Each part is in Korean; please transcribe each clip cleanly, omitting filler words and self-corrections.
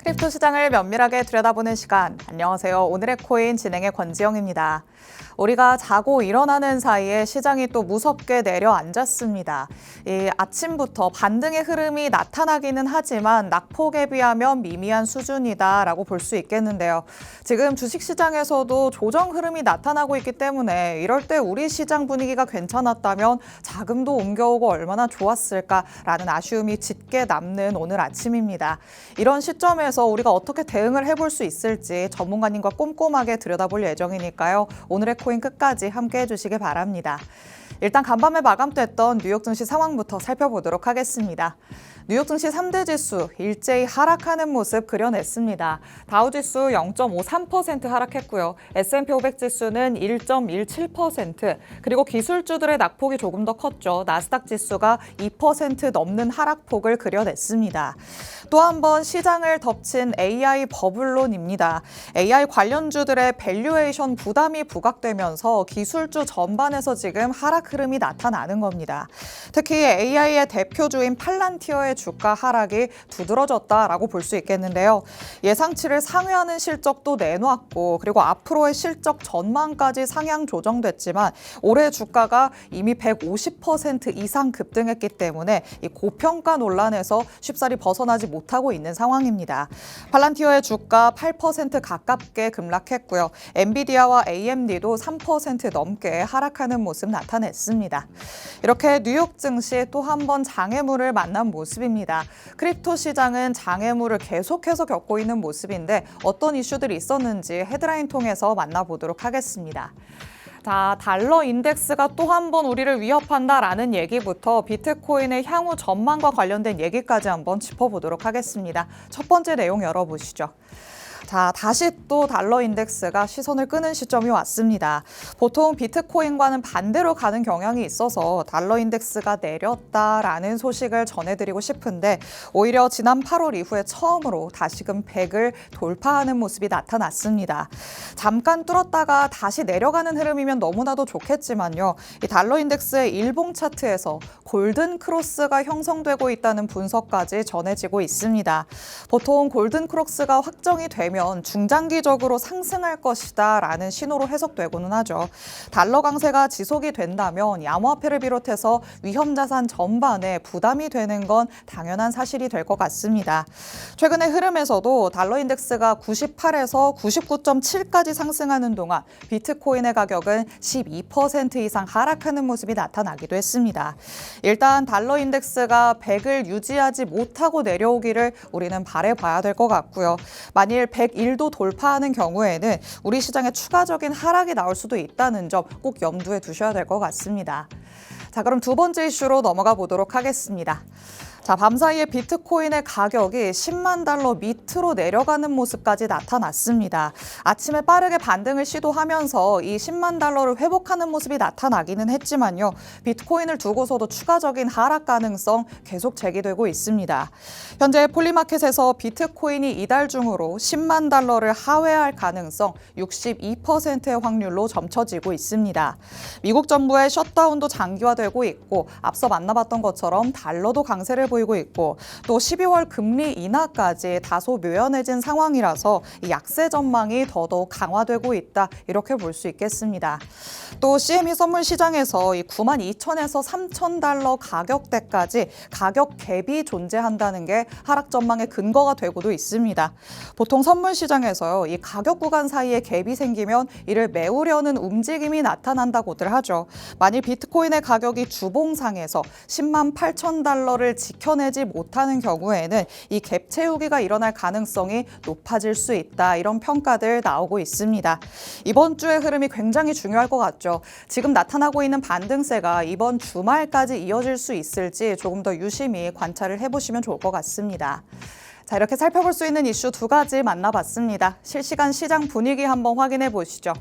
크립토 시장을 면밀하게 들여다보는 시간. 안녕하세요. 오늘의 코인 진행의 권지영입니다. 우리가 자고 일어나는 사이에 시장이 또 무섭게 내려앉았습니다. 아침부터 반등의 흐름이 나타나기는 하지만 낙폭에 비하면 미미한 수준이다라고 볼 수 있겠는데요. 지금 주식시장에서도 조정 흐름이 나타나고 있기 때문에 이럴 때 우리 시장 분위기가 괜찮았다면 자금도 옮겨오고 얼마나 좋았을까라는 아쉬움이 짙게 남는 오늘 아침입니다. 이런 시점에서 우리가 어떻게 대응을 해볼 수 있을지 전문가님과 꼼꼼하게 들여다볼 예정이니까요. 오늘의 코인 끝까지 함께 해주시기 바랍니다. 일단 간밤에 마감됐던 뉴욕 증시 상황부터 살펴보도록 하겠습니다. 뉴욕 증시 3대 지수 일제히 하락하는 모습 그려냈습니다. 다우 지수 0.53% 하락했고요. S&P 500 지수는 1.17%, 그리고 기술주들의 낙폭이 조금 더 컸죠. 나스닥 지수가 2% 넘는 하락폭을 그려냈습니다. 또 한 번 시장을 덮친 AI 버블론입니다. AI 관련주들의 밸류에이션 부담이 부각되면서 기술주 전반에서 지금 하락 흐름이 나타나는 겁니다. 특히 AI의 대표주인 팔란티어의 주가 하락이 두드러졌다라고 볼 수 있겠는데요. 예상치를 상회하는 실적도 내놓았고, 그리고 앞으로의 실적 전망까지 상향 조정됐지만 올해 주가가 이미 150% 이상 급등했기 때문에 이 고평가 논란에서 쉽사리 벗어나지 못하고 있는 상황입니다. 팔란티어의 주가 8% 가깝게 급락했고요. 엔비디아와 AMD도 3% 넘게 하락하는 모습 나타냈습니다. 이렇게 뉴욕 증시 또 한 번 장애물을 만난 모습입니다. 크립토 시장은 장애물을 계속해서 겪고 있는 모습인데 어떤 이슈들이 있었는지 헤드라인 통해서 만나보도록 하겠습니다. 자, 달러 인덱스가 또 한 번 우리를 위협한다라는 얘기부터 비트코인의 향후 전망과 관련된 얘기까지 한번 짚어보도록 하겠습니다. 첫 번째 내용 열어보시죠. 자, 다시 또 달러 인덱스가 시선을 끄는 시점이 왔습니다. 보통 비트코인과는 반대로 가는 경향이 있어서 달러 인덱스가 내렸다라는 소식을 전해드리고 싶은데 오히려 지난 8월 이후에 처음으로 다시금 100을 돌파하는 모습이 나타났습니다. 잠깐 뚫었다가 다시 내려가는 흐름이면 너무나도 좋겠지만요. 이 달러 인덱스의 일봉 차트에서 골든 크로스가 형성되고 있다는 분석까지 전해지고 있습니다. 보통 골든 크로스가 확정이 되면 중장기적으로 상승할 것이다 라는 신호로 해석되고는 하죠. 달러 강세가 지속이 된다면 암호화폐를 비롯해서 위험자산 전반에 부담이 되는 건 당연한 사실이 될 것 같습니다. 최근의 흐름에서도 달러 인덱스가 98에서 99.7까지 상승하는 동안 비트코인의 가격은 12% 이상 하락하는 모습이 나타나기도 했습니다. 일단 달러 인덱스가 100을 유지하지 못하고 내려오기를 우리는 바라봐야 될 것 같고요. 만일 101도 돌파하는 경우에는 우리 시장에 추가적인 하락이 나올 수도 있다는 점 꼭 염두에 두셔야 될 것 같습니다. 자, 그럼 두 번째 이슈로 넘어가 보도록 하겠습니다. 자, 밤사이에 비트코인의 가격이 10만 달러 밑으로 내려가는 모습까지 나타났습니다. 아침에 빠르게 반등을 시도하면서 이 10만 달러를 회복하는 모습이 나타나기는 했지만요. 비트코인을 두고서도 추가적인 하락 가능성 계속 제기되고 있습니다. 현재 폴리마켓에서 비트코인이 이달 중으로 10만 달러를 하회할 가능성 62%의 확률로 점쳐지고 있습니다. 미국 정부의 셧다운도 장기화되고 있고 앞서 만나봤던 것처럼 달러도 강세를 보이고 있고 또 12월 금리 인하까지 다소 묘연해진 상황이라서 이 약세 전망이 더더욱 강화되고 있다 이렇게 볼 수 있겠습니다. 또 CME 선물 시장에서 이 92,000에서 3,000달러 가격대까지 가격 갭이 존재한다는 게 하락 전망의 근거가 되고도 있습니다. 보통 선물 시장에서요, 이 가격 구간 사이에 갭이 생기면 이를 메우려는 움직임이 나타난다고들 하죠. 만일 비트코인의 가격이 주봉상에서 10만 8천 달러를 지켜내지 못하는 경우에는 이 갭 채우기가 일어날 가능성이 높아질 수 있다. 이런 평가들 나오고 있습니다. 이번 주의 흐름이 굉장히 중요할 것 같죠. 지금 나타나고 있는 반등세가 이번 주말까지 이어질 수 있을지 조금 더 유심히 관찰을 해보시면 좋을 것 같습니다. 자, 이렇게 살펴볼 수 있는 이슈 두 가지 만나봤습니다. 실시간 시장 분위기 한번 확인해 보시죠.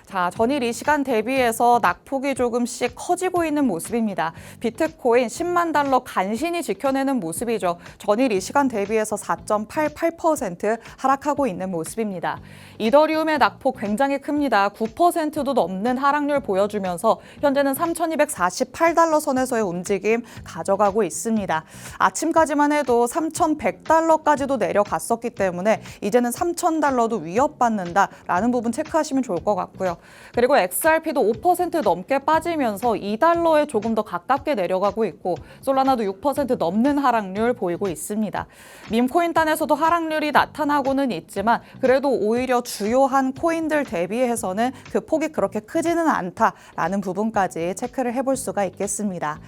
자, 전일 이 시간 대비해서 낙폭이 조금씩 커지고 있는 모습입니다. 비트코인 10만 달러 간신히 지켜내는 모습이죠. 전일 이 시간 대비해서 4.88% 하락하고 있는 모습입니다. 이더리움의 낙폭 굉장히 큽니다. 9%도 넘는 하락률 보여주면서 현재는 3,248달러 선에서의 움직임 가져가고 있습니다. 아침까지만 해도 3,100달러까지도 내려갔었기 때문에 이제는 3,000달러도 위협받는다라는 부분 체크하시면 좋을 것 같고요. 그리고 XRP도 5% 넘게 빠지면서 2달러에 조금 더 가깝게 내려가고 있고 솔라나도 6% 넘는 하락률 보이고 있습니다. 밈코인단에서도 하락률이 나타나고는 있지만 그래도 오히려 주요한 코인들 대비해서는 그 폭이 그렇게 크지는 않다라는 부분까지 체크를 해볼 수가 있겠습니다.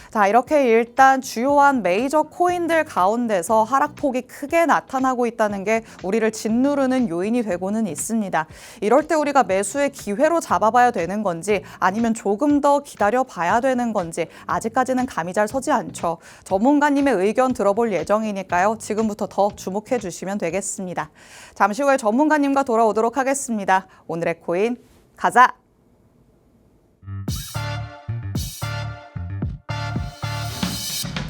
자, 이렇게 일단 주요한 메이저 코인들 가운데서 하락폭이 크게 나타나고 있다는 게 우리를 짓누르는 요인이 되고는 있습니다. 이럴 때 우리가 매수의 기회로 잡아봐야 되는 건지 아니면 조금 더 기다려봐야 되는 건지 아직까지는 감이 잘 서지 않죠. 전문가님의 의견 들어볼 예정이니까요. 지금부터 더 주목해 주시면 되겠습니다. 잠시 후에 전문가님과 돌아오도록 하겠습니다. 오늘의 코인 가자!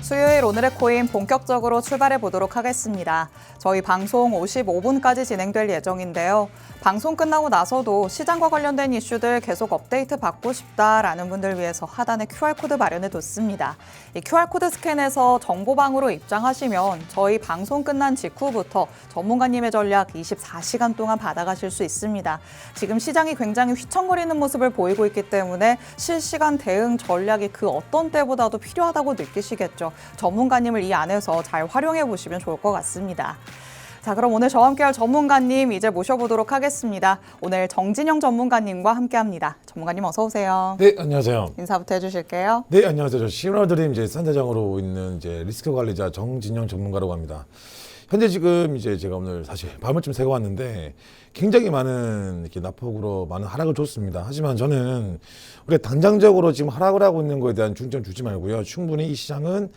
수요일 오늘의 코인 본격적으로 출발해 보도록 하겠습니다. 저희 방송 55분까지 진행될 예정인데요. 방송 끝나고 나서도 시장과 관련된 이슈들 계속 업데이트 받고 싶다라는 분들 위해서 하단에 QR코드 마련해 뒀습니다. 이 QR코드 스캔해서 정보방으로 입장하시면 저희 방송 끝난 직후부터 전문가님의 전략 24시간 동안 받아가실 수 있습니다. 지금 시장이 굉장히 휘청거리는 모습을 보이고 있기 때문에 실시간 대응 전략이 그 어떤 때보다도 필요하다고 느끼시겠죠. 전문가님을 이 안에서 잘 활용해 보시면 좋을 것 같습니다. 자, 그럼 오늘 저와 함께할 전문가님 이제 모셔보도록 하겠습니다. 오늘 정진영 전문가님과 함께합니다. 전문가님 어서 오세요. 네, 안녕하세요. 인사부터 해주실게요. 네, 안녕하세요. 저 시그널드림 이제 센터장으로 있는 이제 리스크 관리자 정진영 전문가라고 합니다. 현재 지금 이제 제가 오늘 사실 밤을 좀 새고 왔는데 굉장히 많은 이렇게 낙폭으로 많은 하락을 줬습니다. 하지만 저는 우리가 당장적으로 지금 하락을 하고 있는 거에 대한 중점 주지 말고요. 충분히 이 시장은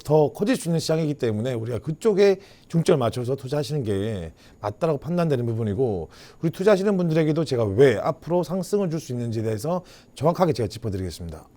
더 커질 수 있는 시장이기 때문에 우리가 그쪽에 중점을 맞춰서 투자하시는 게 맞다라고 판단되는 부분이고 우리 투자하시는 분들에게도 제가 왜 앞으로 상승을 줄 수 있는지에 대해서 정확하게 제가 짚어드리겠습니다.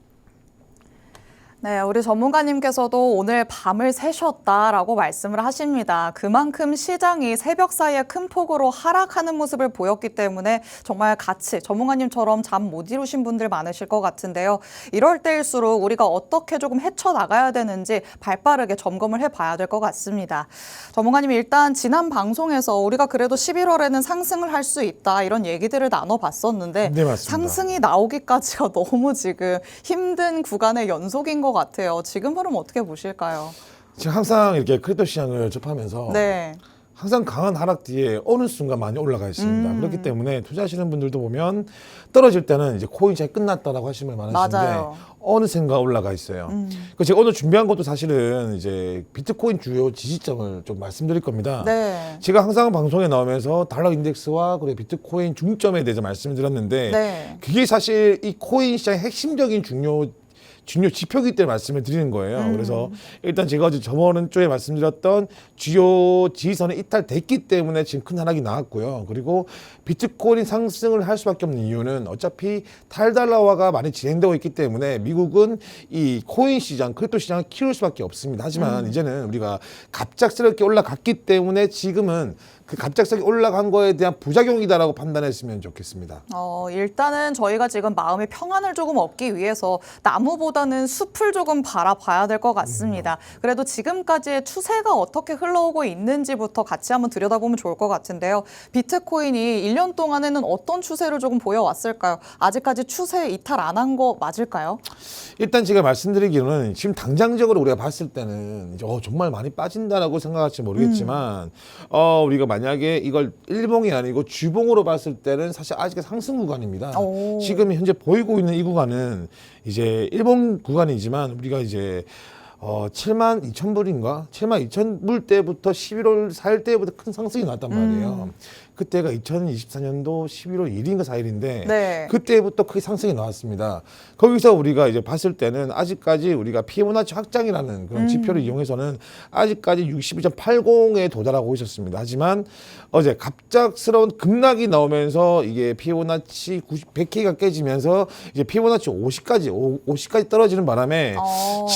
네, 우리 전문가님께서도 오늘 밤을 새셨다라고 말씀을 하십니다. 그만큼 시장이 새벽 사이에 큰 폭으로 하락하는 모습을 보였기 때문에 정말 같이 전문가님처럼 잠 못 이루신 분들 많으실 것 같은데요. 이럴 때일수록 우리가 어떻게 조금 헤쳐나가야 되는지 발빠르게 점검을 해봐야 될 것 같습니다. 전문가님이 일단 지난 방송에서 우리가 그래도 11월에는 상승을 할 수 있다 이런 얘기들을 나눠봤었는데 네, 맞습니다. 상승이 나오기까지가 너무 지금 힘든 구간의 연속인 것 같아요. 지금 흐름 어떻게 보실까요? 지금 항상 이렇게 크립토 시장을 접하면서 네. 항상 강한 하락 뒤에 어느 순간 많이 올라가 있습니다. 그렇기 때문에 투자하시는 분들도 보면 떨어질 때는 이제 코인 시장이 끝났다라고 하시는 분 많으신데 맞아요. 어느샌가 올라가 있어요. 그 제가 오늘 준비한 것도 사실은 이제 비트코인 주요 지지점을 좀 말씀드릴 겁니다. 네. 제가 항상 방송에 나오면서 달러 인덱스와 그리고 비트코인 중점에 대해서 말씀을 드렸는데 네. 그게 사실 이 코인 시장의 핵심적인 중요 지표기 때문에 말씀을 드리는 거예요. 그래서 일단 제가 어제 저번 주에 말씀드렸던 주요 지지선이 이탈됐기 때문에 지금 큰 하락이 나왔고요. 그리고 비트코인 상승을 할 수밖에 없는 이유는 어차피 탈달러화가 많이 진행되고 있기 때문에 미국은 이 코인 시장, 크립토 시장을 키울 수밖에 없습니다. 하지만 이제는 우리가 갑작스럽게 올라갔기 때문에 지금은 그 갑작스럽게 올라간 거에 대한 부작용이다라고 판단했으면 좋겠습니다. 일단은 저희가 지금 마음의 평안을 조금 얻기 위해서 나무보다는 숲을 조금 바라봐야 될 것 같습니다. 그래도 지금까지의 추세가 어떻게 흘러오고 있는지부터 같이 한번 들여다보면 좋을 것 같은데요. 비트코인이 1년 동안에는 어떤 추세를 조금 보여왔을까요? 아직까지 추세 이탈 안 한 거 맞을까요? 일단 제가 말씀드리기로는 지금 당장적으로 우리가 봤을 때는 이제 정말 많이 빠진다라고 생각할지 모르겠지만 우리가 만약에 이걸 일봉이 아니고 주봉으로 봤을 때는 사실 아직 상승 구간입니다. 지금 현재 보이고 있는 이 구간은 이제 일봉 구간이지만 우리가 이제 72,000불인가? 72,000불 때부터 11월 4일 때부터 큰 상승이 나왔단 말이에요. 그때가 2024년도 11월 1일인가 4일인데 네. 그때부터 크게 상승이 나왔습니다. 거기서 우리가 이제 봤을 때는 아직까지 우리가 피보나치 확장이라는 그런 지표를 이용해서는 아직까지 62.80에 도달하고 있었습니다. 하지만 어제 갑작스러운 급락이 나오면서 이게 피보나치 100K가 깨지면서 이제 피보나치 50까지 떨어지는 바람에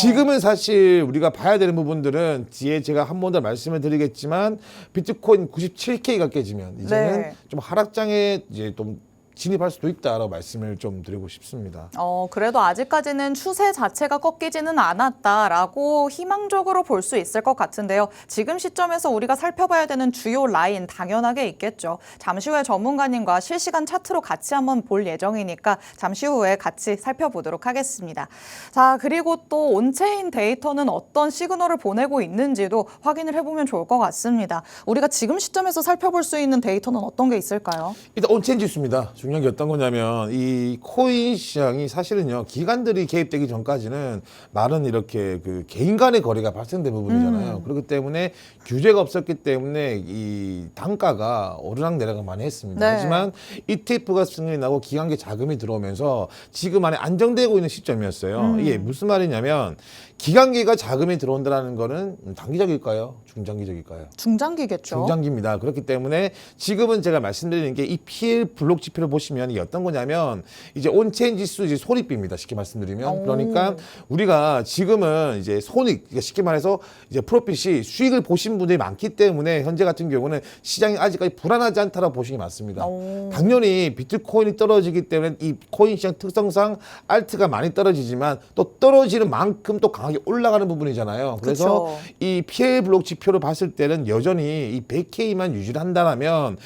지금은 사실 우리가 봐야 되는 부분들은 뒤에 제가 한 번 더 말씀을 드리겠지만 비트코인 97K가 깨지면 이제는 네. 좀 하락장에 이제 좀 진입할 수도 있다라고 말씀을 좀 드리고 싶습니다. 그래도 아직까지는 추세 자체가 꺾이지는 않았다라고 희망적으로 볼 수 있을 것 같은데요. 지금 시점에서 우리가 살펴봐야 되는 주요 라인 당연하게 있겠죠. 잠시 후에 전문가님과 실시간 차트로 같이 한번 볼 예정이니까 잠시 후에 같이 살펴보도록 하겠습니다. 자, 그리고 또 온체인 데이터는 어떤 시그널을 보내고 있는지도 확인을 해보면 좋을 것 같습니다. 우리가 지금 시점에서 살펴볼 수 있는 데이터는 어떤 게 있을까요? 일단 온체인 지수입니다. 중요한 게 어떤 거냐면 이 코인 시장이 사실은요 기관들이 개입되기 전까지는 많은 이렇게 그 개인 간의 거래가 발생된 부분이잖아요. 그렇기 때문에 규제가 없었기 때문에 이 단가가 오르락내리락 많이 했습니다. 네. 하지만 ETF가 승인이 나고 기관계 자금이 들어오면서 지금 안에 안정되고 있는 시점이었어요. 이게 무슨 말이냐면 기관계가 자금이 들어온다는 거는 단기적일까요? 중장기적일까요? 중장기겠죠. 중장기입니다. 그렇기 때문에 지금은 제가 말씀드리는 게 이 PL 블록 지표를 보시면 이게 어떤 거냐면 이제 온체인 지수 이제 손익비입니다. 쉽게 말씀드리면. 그러니까 우리가 지금은 이제 손익, 그러니까 쉽게 말해서 이제 프로핏이 수익을 보신 분들이 많기 때문에 현재 같은 경우는 시장이 아직까지 불안하지 않다라고 보시는 게 맞습니다. 당연히 비트코인이 떨어지기 때문에 이 코인 시장 특성상 알트가 많이 떨어지지만 또 떨어지는 만큼 또 강하게 올라가는 부분이잖아요. 그래서 그쵸. 이 PL 블록 지표를 봤을 때는 여전히 이 100K만 유지를 한다면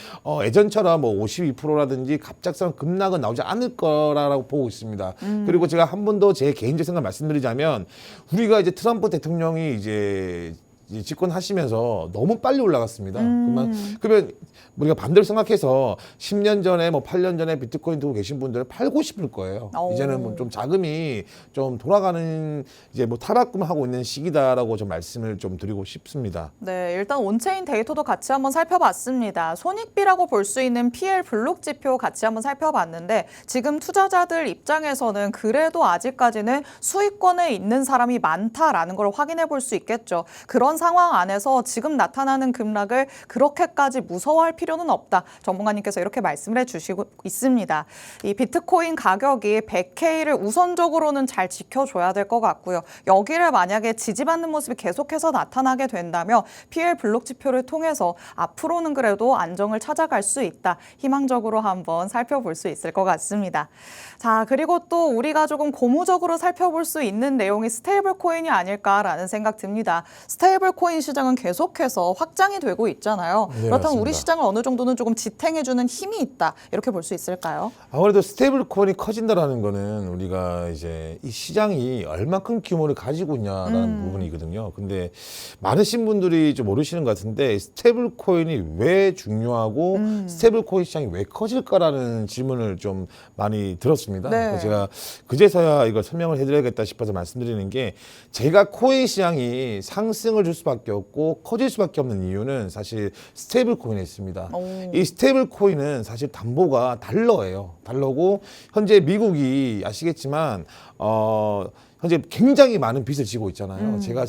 예전처럼 뭐 52%라든지 갑작스러운 급락은 나오지 않을 거라고 보고 있습니다. 그리고 제가 한 번 더 제 개인적 생각 말씀드리자면 우리가 이제 트럼프 대통령이 이제 집권하시면서 너무 빨리 올라갔습니다. 그러면 우리가 반대로 생각해서 10년 전에 뭐 8년 전에 비트코인 두고 계신 분들은 팔고 싶을 거예요. 이제는 뭐 좀 자금이 좀 돌아가는 이제 뭐 타락금을 하고 있는 시기다라고 좀 말씀을 좀 드리고 싶습니다. 네, 일단 온체인 데이터도 같이 한번 살펴봤습니다. 손익비라고 볼 수 있는 PL 블록 지표 같이 한번 살펴봤는데 지금 투자자들 입장에서는 그래도 아직까지는 수익권에 있는 사람이 많다라는 걸 확인해 볼 수 있겠죠. 그런 상황 안에서 지금 나타나는 급락을 그렇게까지 무서워할 필요는 없다. 전문가님께서 이렇게 말씀을 해주시고 있습니다. 이 비트코인 가격이 100K를 우선적으로는 잘 지켜줘야 될 것 같고요. 여기를 만약에 지지받는 모습이 계속해서 나타나게 된다면 PL 블록 지표를 통해서 앞으로는 그래도 안정을 찾아갈 수 있다. 희망적으로 한번 살펴볼 수 있을 것 같습니다. 자, 그리고 또 우리가 조금 고무적으로 살펴볼 수 있는 내용이 스테이블 코인이 아닐까라는 생각 듭니다. 스테이블 코인 시장은 계속해서 확장이 되고 있잖아요. 네, 그렇다면 맞습니다. 우리 시장을 어느 정도는 조금 지탱해주는 힘이 있다. 이렇게 볼 수 있을까요? 아무래도 스테이블 코인이 커진다라는 거는 우리가 이제 이 시장이 얼마큼 규모를 가지고 있냐라는 부분이거든요. 근데 많으신 분들이 좀 모르시는 것 같은데 스테이블 코인이 왜 중요하고 스테이블 코인 시장이 왜 커질까라는 질문을 좀 많이 들었습니다. 네. 그래서 제가 그제서야 이걸 설명을 해드려야겠다 싶어서 말씀드리는 게 제가 코인 시장이 상승을 줄 수밖에 없고 커질 수밖에 없는 이유는 사실 스테이블 코인에 있습니다. 이 스테이블 코인은 사실 담보가 달러예요. 달러고 현재 미국이 아시겠지만 현재 굉장히 많은 빚을 지고 있잖아요. 제가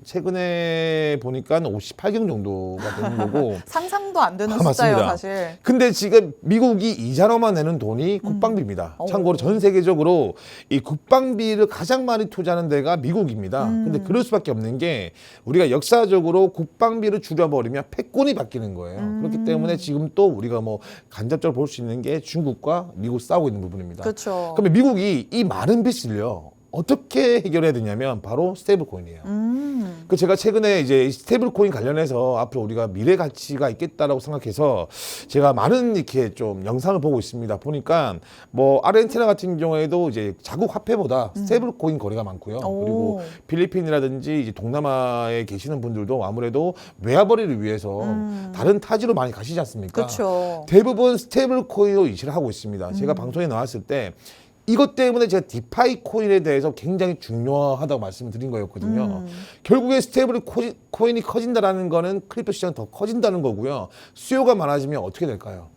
최근에 보니까 58경 정도가 되는 거고. 상상도 안 되는 맞습니다. 숫자예요, 사실. 근데 지금 미국이 이자로만 내는 돈이 국방비입니다. 참고로 전 세계적으로 이 국방비를 가장 많이 투자하는 데가 미국입니다. 근데 그럴 수밖에 없는 게 우리가 역사적으로 국방비를 줄여버리면 패권이 바뀌는 거예요. 그렇기 때문에 지금 또 우리가 뭐 간접적으로 볼 수 있는 게 중국과 미국 싸우고 있는 부분입니다. 그렇죠. 그러면 미국이 이 많은 빚을요. 어떻게 해결해야 되냐면 바로 스테이블 코인이에요. 그 제가 최근에 이제 스테이블 코인 관련해서 앞으로 우리가 미래 가치가 있겠다라고 생각해서 제가 많은 이렇게 좀 영상을 보고 있습니다. 보니까 뭐 아르헨티나 같은 경우에도 이제 자국 화폐보다 스테이블 코인 거래가 많고요. 그리고 필리핀이라든지 이제 동남아에 계시는 분들도 아무래도 외화벌이를 위해서 다른 타지로 많이 가시지 않습니까? 그렇죠. 대부분 스테이블 코인으로 이체를 하고 있습니다. 제가 방송에 나왔을 때 이것 때문에 제가 디파이 코인에 대해서 굉장히 중요하다고 말씀을 드린 거였거든요. 결국에 스테이블 코인이 커진다라는 거는 크립토 시장이 더 커진다는 거고요. 수요가 많아지면 어떻게 될까요?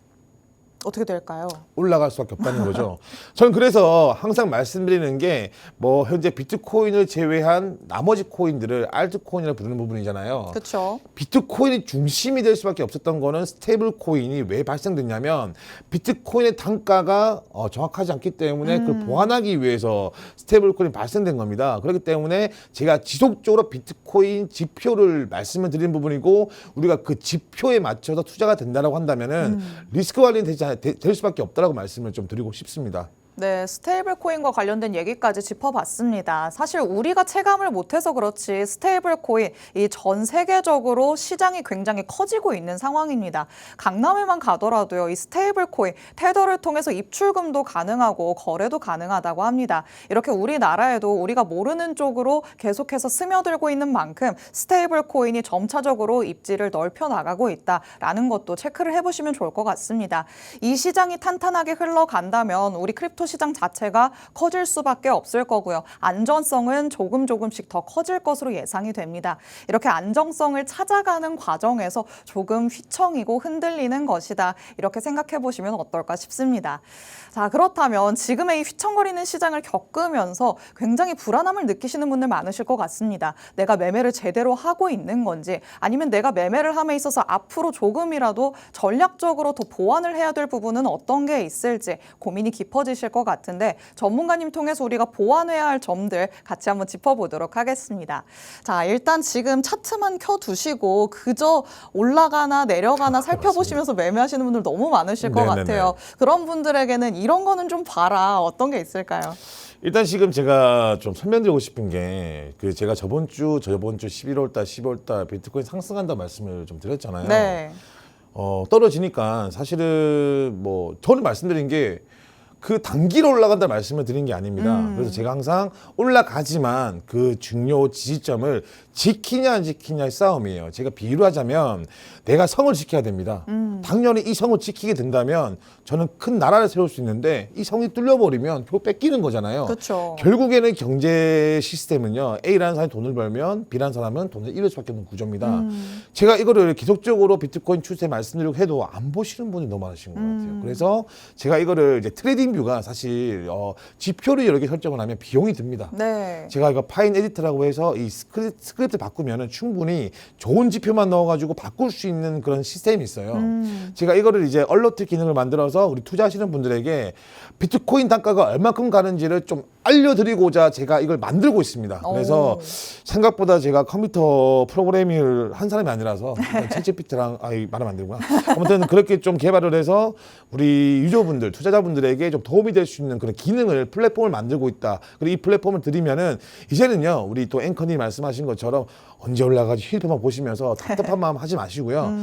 어떻게 될까요? 올라갈 수밖에 없다는 거죠. 저는 그래서 항상 말씀드리는 게 뭐 현재 비트코인을 제외한 나머지 코인들을 알트코인이라 부르는 부분이잖아요. 그렇죠. 비트코인이 중심이 될 수밖에 없었던 거는 스테이블 코인이 왜 발생됐냐면 비트코인의 단가가 정확하지 않기 때문에 그걸 보완하기 위해서 스테이블 코인이 발생된 겁니다. 그렇기 때문에 제가 지속적으로 비트코인 지표를 말씀을 드리는 부분이고 우리가 그 지표에 맞춰서 투자가 된다라고 한다면은 리스크 관리는 될 수밖에 없다라고 말씀을 좀 드리고 싶습니다. 네, 스테이블 코인과 관련된 얘기까지 짚어봤습니다. 사실 우리가 체감을 못해서 그렇지 스테이블 코인 이 전 세계적으로 시장이 굉장히 커지고 있는 상황입니다. 강남에만 가더라도요, 이 스테이블 코인 테더를 통해서 입출금도 가능하고 거래도 가능하다고 합니다. 이렇게 우리나라에도 우리가 모르는 쪽으로 계속해서 스며들고 있는 만큼 스테이블 코인이 점차적으로 입지를 넓혀 나가고 있다라는 것도 체크를 해보시면 좋을 것 같습니다. 이 시장이 탄탄하게 흘러간다면 우리 크립토 시장 자체가 커질 수밖에 없을 거고요. 안전성은 조금씩 더 커질 것으로 예상이 됩니다. 이렇게 안정성을 찾아가는 과정에서 조금 휘청이고 흔들리는 것이다. 이렇게 생각해 보시면 어떨까 싶습니다. 자, 그렇다면 지금의 이 휘청거리는 시장을 겪으면서 굉장히 불안함을 느끼시는 분들 많으실 것 같습니다. 내가 매매를 제대로 하고 있는 건지 아니면 내가 매매를 함에 있어서 앞으로 조금이라도 전략적으로 더 보완을 해야 될 부분은 어떤 게 있을지 고민이 깊어지실 것 같은데 전문가님 통해서 우리가 보완해야 할 점들 같이 한번 짚어보도록 하겠습니다. 자, 일단 지금 차트만 켜두시고 그저 올라가나 내려가나 살펴보시면서 매매하시는 분들 너무 많으실 것 네네네. 같아요. 그런 분들에게는 이런 거는 좀 봐라. 어떤 게 있을까요? 일단 지금 제가 좀 설명드리고 싶은 게 그 제가 저번 주 11월달, 12월달 비트코인 상승한다 말씀을 좀 드렸잖아요. 네. 떨어지니까 사실은 뭐 저는 말씀드린 게 그 단기로 올라간다 말씀을 드린 게 아닙니다. 그래서 제가 항상 올라가지만 그 중요 지지점을 지키냐 안 지키냐의 싸움이에요. 제가 비유를 하자면 내가 성을 지켜야 됩니다. 당연히 이 성을 지키게 된다면 저는 큰 나라를 세울 수 있는데 이 성이 뚫려버리면 결국 뺏기는 거잖아요. 그렇죠. 결국에는 경제 시스템은요. A라는 사람이 돈을 벌면 B라는 사람은 돈을 잃을 수밖에 없는 구조입니다. 제가 이거를 계속적으로 비트코인 추세 말씀드리고 해도 안 보시는 분이 너무 많으신 것 같아요. 그래서 제가 이거를 이제 트레이딩 뷰가 사실 지표를 여러 개 설정을 하면 비용이 듭니다. 네. 제가 이거 파인 에디터라고 해서 이 스크립트 바꾸면은 충분히 좋은 지표만 넣어가지고 바꿀 수 있는 그런 시스템이 있어요. 제가 이거를 이제 얼러트 기능을 만들어서 우리 투자하시는 분들에게 비트코인 단가가 얼마큼 가는지를 좀 알려드리고자 제가 이걸 만들고 있습니다. 그래서 생각보다 제가 컴퓨터 프로그래밍을 한 사람이 아니라서 챗GPT랑 말하면 안 되구나. 아무튼 그렇게 좀 개발을 해서 우리 유저분들, 투자자분들에게 좀 도움이 될 수 있는 그런 기능을 플랫폼을 만들고 있다. 그리고 이 플랫폼을 드리면은 이제는요 우리 또 앵커님 말씀하신 것처럼 언제 올라가지 휴대폰만 보시면서 답답한 마음 하지 마시고요.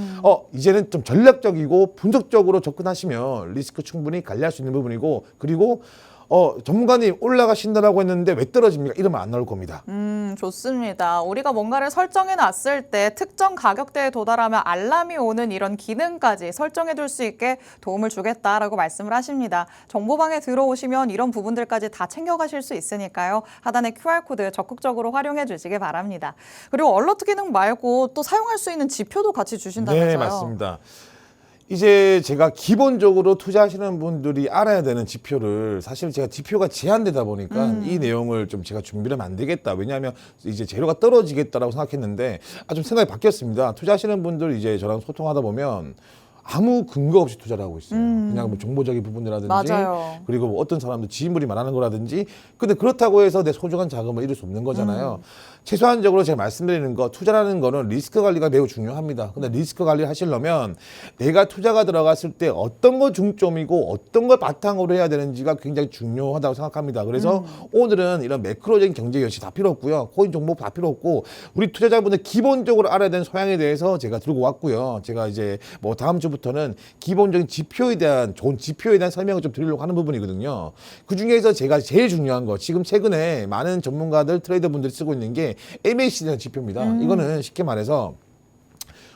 이제는 좀 전략적이고 분석적으로 접근하시면 리스크 충분히 관리할 수 있는 부분이고 그리고 전문가님 올라가신다라고 했는데 왜 떨어집니까? 이러면 안 나올 겁니다. 좋습니다. 우리가 뭔가를 설정해 놨을 때 특정 가격대에 도달하면 알람이 오는 이런 기능까지 설정해 둘 수 있게 도움을 주겠다라고 말씀을 하십니다. 정보방에 들어오시면 이런 부분들까지 다 챙겨가실 수 있으니까요. 하단의 QR코드 적극적으로 활용해 주시기 바랍니다. 그리고 얼러트 기능 말고 또 사용할 수 있는 지표도 같이 주신다면서요? 네, 맞습니다. 이제 제가 기본적으로 투자하시는 분들이 알아야 되는 지표를 사실 제가 지표가 제한되다 보니까 이 내용을 좀 제가 준비를 하면 안 되겠다. 왜냐하면 이제 재료가 떨어지겠다라고 생각했는데 좀 생각이 바뀌었습니다. 투자하시는 분들 이제 저랑 소통하다 보면 아무 근거 없이 투자를 하고 있어요. 그냥 뭐 정보적인 부분이라든지 맞아요. 그리고 뭐 어떤 사람도 지인물이 말하는 거라든지 근데 그렇다고 해서 내 소중한 자금을 잃을 수 없는 거잖아요. 최소한적으로 제가 말씀드리는 거 투자라는 거는 리스크 관리가 매우 중요합니다. 근데 리스크 관리를 하시려면 내가 투자가 들어갔을 때 어떤 거 중점이고 어떤 걸 바탕으로 해야 되는지가 굉장히 중요하다고 생각합니다. 그래서 오늘은 이런 매크로적인 경제 연시 다 필요 없고요. 코인 종목 다 필요 없고 우리 투자자분들 기본적으로 알아야 되는 소양에 대해서 제가 들고 왔고요. 제가 이제 뭐 다음 주부터는 기본적인 지표에 대한 좋은 지표에 대한 설명을 좀 드리려고 하는 부분이거든요. 그 중에서 제가 제일 중요한 거 지금 최근에 많은 전문가들 트레이더분들이 쓰고 있는 게 MACD라는 지표입니다. 이거는 쉽게 말해서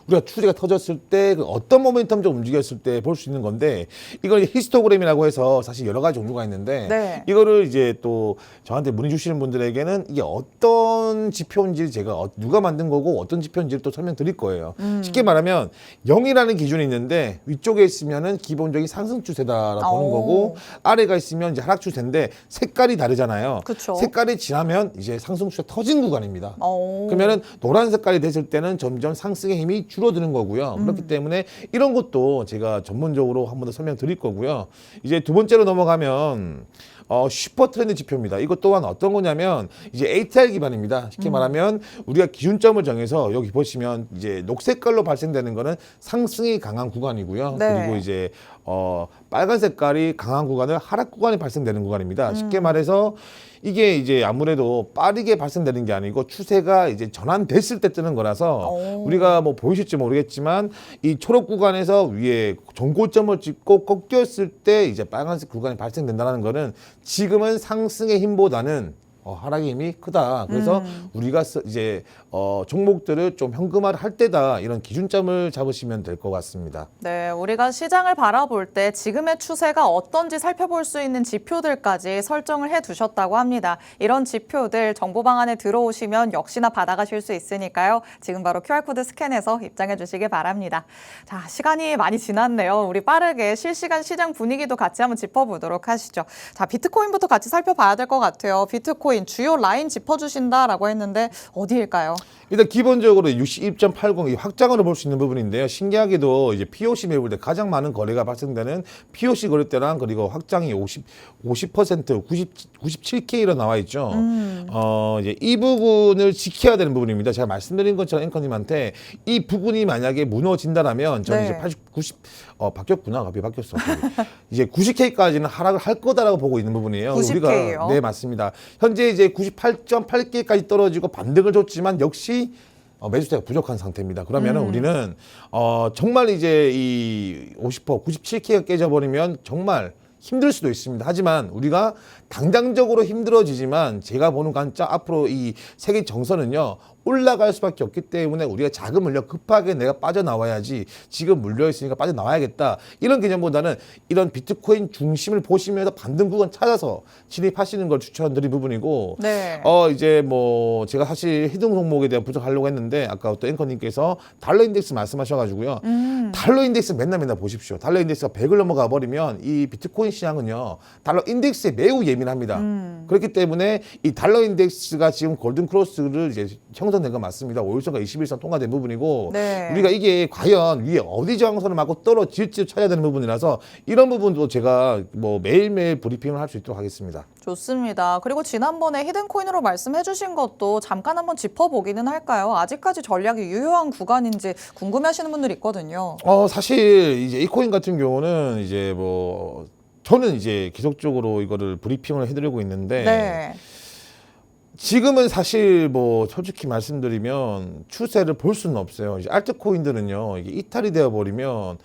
우리가 추세가 터졌을 때 그 어떤 모멘텀적 움직였을 때 볼 수 있는 건데 이걸 히스토그램이라고 해서 사실 여러 가지 종류가 있는데 네. 이거를 이제 또 저한테 문의 주시는 분들에게는 이게 어떤 지표인지 제가 누가 만든 거고 어떤 지표인지를 또 설명드릴 거예요. 쉽게 말하면 0이라는 기준이 있는데 위쪽에 있으면은 기본적인 상승 추세다라고 보는 거고 아래가 있으면 이제 하락 추세인데 색깔이 다르잖아요. 그쵸. 색깔이 지나면 이제 상승 추세 터진 구간입니다. 오. 그러면은 노란 색깔이 됐을 때는 점점 상승의 힘이 줄어드는 거고요. 그렇기 때문에 이런 것도 제가 전문적으로 한 번 더 설명드릴 거고요. 이제 두 번째로 넘어가면 슈퍼 트렌드 지표입니다. 이것 또한 어떤 거냐면 이제 ATR 기반입니다. 쉽게 말하면 우리가 기준점을 정해서 여기 보시면 이제 녹색깔로 발생되는 거는 상승이 강한 구간이고요. 네. 그리고 이제 빨간 색깔이 강한 구간은 하락 구간이 발생되는 구간입니다. 쉽게 말해서 이게 이제 아무래도 빠르게 발생되는 게 아니고 추세가 이제 전환됐을 때 뜨는 거라서 우리가 뭐 보이실지 모르겠지만 이 초록 구간에서 위에 전고점을 찍고 꺾였을 때 이제 빨간색 구간이 발생된다는 거는 지금은 상승의 힘보다는 하락의 힘이 크다. 그래서 우리가 이제 종목들을 좀 현금화를 할 때다. 이런 기준점을 잡으시면 될 것 같습니다. 네, 우리가 시장을 바라볼 때 지금의 추세가 어떤지 살펴볼 수 있는 지표들까지 설정을 해두셨다고 합니다. 이런 지표들 정보방 안에 들어오시면 역시나 받아가실 수 있으니까요. 지금 바로 QR코드 스캔해서 입장해 주시기 바랍니다. 자, 시간이 많이 지났네요. 우리 빠르게 실시간 시장 분위기도 같이 한번 짚어보도록 하시죠. 자, 비트코인부터 같이 살펴봐야 될 것 같아요. 비트코인 주요 라인 짚어주신다라고 했는데 어디일까요? 일단 기본적으로 62.80 확장으로 볼 수 있는 부분인데요. 신기하게도 이제 POC 매물 때 가장 많은 거래가 발생되는 POC 거래대랑 그리고 확장이 50% 97K로 나와 있죠. 이제 이 부분을 지켜야 되는 부분입니다. 제가 말씀드린 것처럼 앵커님한테 이 부분이 만약에 무너진다라면 저는 네. 이제 90 바뀌었구나. 갑자기 바뀌었어. 이제 90K까지는 하락을 할 거다라고 보고 있는 부분이에요. 90K 요? 우리가 네, 맞습니다. 현재 이제 98.8K까지 떨어지고 반등을 줬지만 역시 매수세가 부족한 상태입니다. 그러면은 우리는 정말 이제 이 50% 97K가 깨져버리면 정말 힘들 수도 있습니다. 하지만 우리가 당장적으로 힘들어지지만 제가 보는 관점 앞으로 이 세계 정선은요 올라갈 수밖에 없기 때문에 우리가 자금 물려 급하게 내가 빠져나와야지 지금 물려 있으니까 빠져나와야겠다 이런 개념보다는 이런 비트코인 중심을 보시면서 반등 구간 찾아서 진입하시는 걸 추천드린 부분이고 네. 이제 뭐 제가 사실 히든 종목에 대한 분석하려고 했는데 아까 또 앵커님께서 달러 인덱스 말씀하셔가지고요 달러 인덱스 맨날 보십시오. 달러 인덱스가 100을 넘어가 버리면 이 비트코인 시장은요 달러 인덱스에 매우 예민합니다. 그렇기 때문에 이 달러 인덱스가 지금 골든 크로스를 이제 형성된 건 맞습니다. 5일선과 21선 통과된 부분이고 네. 우리가 이게 과연 위에 어디 저항선을 맞고 떨어질지 찾아야 되는 부분이라서 이런 부분도 제가 뭐 매일매일 브리핑을 할 수 있도록 하겠습니다. 좋습니다. 그리고 지난번에 히든코인으로 말씀해 주신 것도 잠깐 한번 짚어보기는 할까요? 아직까지 전략이 유효한 구간인지 궁금해하시는 분들이 있거든요. 사실 이제 이 코인 같은 경우는 이제 뭐 저는 이제 계속적으로 이거를 브리핑을 해드리고 있는데 네. 지금은 사실 뭐 솔직히 말씀드리면 추세를 볼 수는 없어요. 이제 알트코인들은요 이게 이탈이 되어 버리면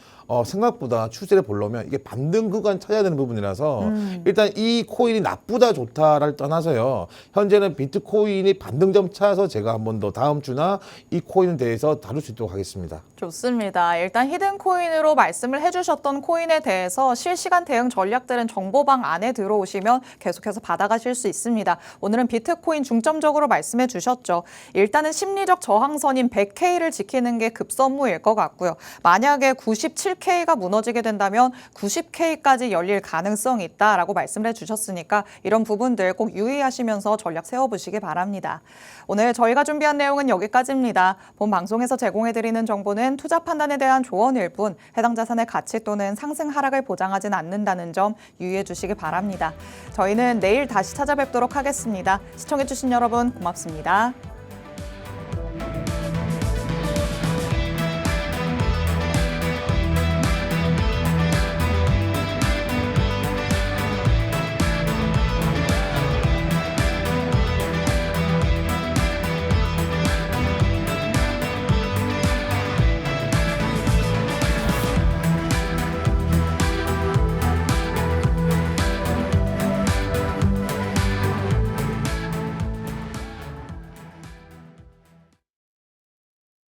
생각보다 추세를 보려면 이게 반등 구간 찾아야 되는 부분이라서 일단 이 코인이 나쁘다 좋다를 떠나서요. 현재는 비트코인이 반등점 찾아서 제가 한 번 더 다음 주나 이 코인에 대해서 다룰 수 있도록 하겠습니다. 좋습니다. 일단 히든코인으로 말씀을 해주셨던 코인에 대해서 실시간 대응 전략들은 정보방 안에 들어오시면 계속해서 받아가실 수 있습니다. 오늘은 비트코인 중점적으로 말씀해 주셨죠. 일단은 심리적 저항선인 100K를 지키는 게 급선무일 것 같고요. 만약에 97K가 무너지게 된다면 90K까지 열릴 가능성이 있다라고 말씀을 해주셨으니까 이런 부분들 꼭 유의하시면서 전략 세워보시기 바랍니다. 오늘 저희가 준비한 내용은 여기까지입니다. 본 방송에서 제공해드리는 정보는 투자 판단에 대한 조언일 뿐 해당 자산의 가치 또는 상승 하락을 보장하진 않는다는 점 유의해 주시기 바랍니다. 저희는 내일 다시 찾아뵙도록 하겠습니다. 시청해주신 여러분 고맙습니다.